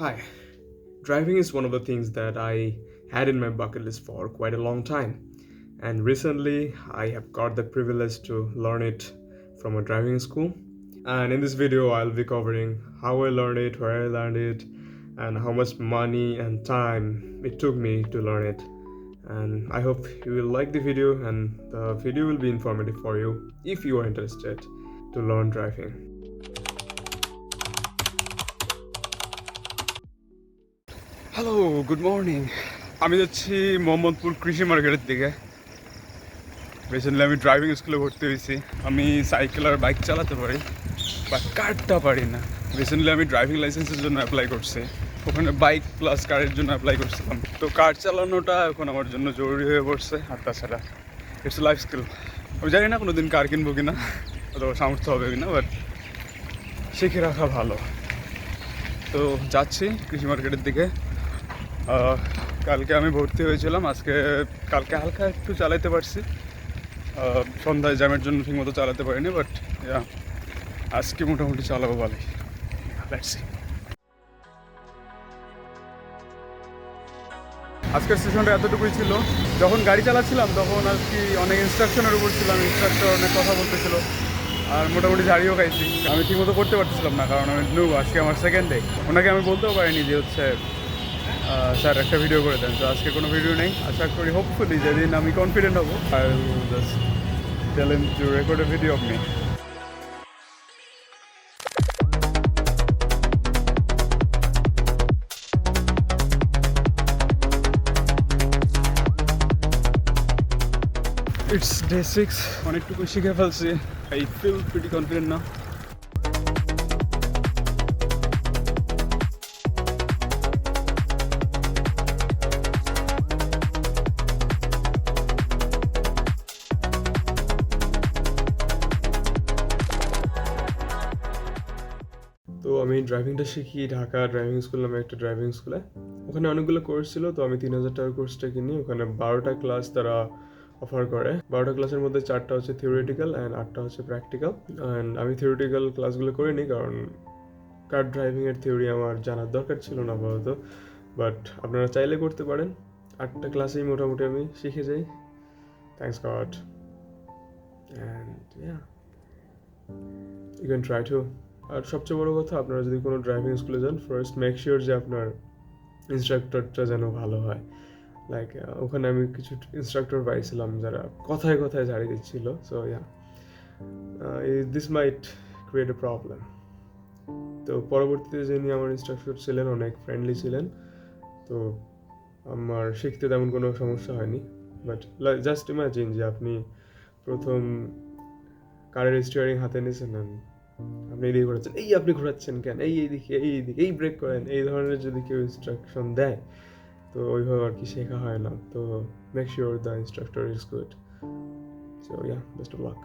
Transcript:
Hi, driving is one of the things that I had in my bucket list for quite a long time. And recently, I have got the privilege to learn it from a driving school. And in this video, I'll be covering how I learned it, where I learned it, and how much money and time it took me to learn it. And I hope you will like the video, and the video will be informative for you if you are interested to learn driving. Hello good morning. আমি যাচ্ছি মোহাম্মদপুর কৃষি মার্কেটের দিকে। Recently আমি driving স্কুলে ভর্তি হয়েছি। আমি সাইকেল আর বাইক চালাতে পারি, বাট কারটা পারি না। রিসেন্টলি আমি ড্রাইভিং লাইসেন্সের জন্য অ্যাপ্লাই করছি, ওখানে বাইক প্লাস কারের জন্য অ্যাপ্লাই করছিলাম। তো কার চালানোটা এখন আমার জন্য জরুরি হয়ে পড়ছে। আর তাছাড়া ইটস লাইফ স্কিল। আমি জানি না কোনো দিন কার কিনবো কিনা, অথবা সামর্থ্য হবে কিনা, বাট শিখে রাখা ভালো। তো যাচ্ছি কৃষি মার্কেটের দিকে। কালকে আমি ভর্তি হয়েছিলাম, কালকে হালকা একটু চালাতে পারছি, সন্ধ্যায় জ্যামের জন্য ঠিকমতো চালাতে পারিনি, বাট আজকে মোটামুটি চালাবো ভালোই। আজকের সেশনটা এতটুকুই ছিল। যখন গাড়ি চালাচ্ছিলাম তখন আর কি অনেক ইনস্ট্রাকশনের উপর ছিলাম, ইনস্ট্রাক্টর অনেক কথা বলতেছিল, আর মোটামুটি ঝাড়িও খাইছি। আমি ঠিকমতো করতে পারতেছিলাম না, কারণ আমি নিউ, আজকে আমার সেকেন্ড ডে। ওনাকে আমি বলতেও পারিনি যে হচ্ছে স্যার একটা ভিডিও করে দেন। তো আজকে কোনো ভিডিও নেই। আশা করি হোপফুলি যেদিন আমি কনফিডেন্ট হবো, I will just tell him to record a video of me. It's day 6, অনেকটুকু শিখে ফেলছি। আই ফিল প্রিটি কনফিডেন্ট না। তো আমি ড্রাইভিংটা শিখি ঢাকা ড্রাইভিং স্কুল নামে একটা ড্রাইভিং স্কুলে। ওখানে অনেকগুলো কোর্স ছিল, তো আমি 3,000 টাকার কোর্সটা কিনি। ওখানে 12টা ক্লাস তারা অফার করে। 12টা ক্লাসের মধ্যে 4টা হচ্ছে থিওরিটিক্যাল অ্যান্ড 8টা হচ্ছে প্র্যাকটিক্যাল। অ্যান্ড আমি থিওরিটিক্যাল ক্লাসগুলো করিনি, কারণ কার ড্রাইভিংয়ের থিওরি আমার জানার দরকার ছিল না আপাতত, বাট আপনারা চাইলে করতে পারেন। 8টা ক্লাসেই মোটামুটি আমি শিখে যাই, thanks God. And you can try to. আর সবচেয়ে বড় কথা, আপনারা যদি কোনো ড্রাইভিং স্কুলে যান, ফার্স্ট মেক শিওর যে আপনার ইনস্ট্রাক্টরটা যেন ভালো হয়। লাইক ওখানে আমি কিছু ইনস্ট্রাক্টর পাইছিলাম যারা কথায় কথায় ঝাড়ি দিচ্ছিল। So this mite create a problem. তো পরবর্তীতে যিনি আমার ইনস্ট্রাক্টর ছিলেন অনেক ফ্রেন্ডলি ছিলেন, তো আমার শিখতে তেমন কোনো সমস্যা হয়নি। বাট জাস্ট ইমাজিন যে আপনি প্রথম কারের স্টিয়ারিং হাতে নিয়েছেন, আপনি এদিকে ঘোরাচ্ছেন, এই আপনি ঘোরাচ্ছেন কেন, এইদিকে এইদিকে, এই ব্রেক করেন, এই ধরনের যদি কেউ ইনস্ট্রাকশন দেয়, তো ওইভাবে আর কি শেখা হয় না। তো make sure the instructor is good. So best of luck.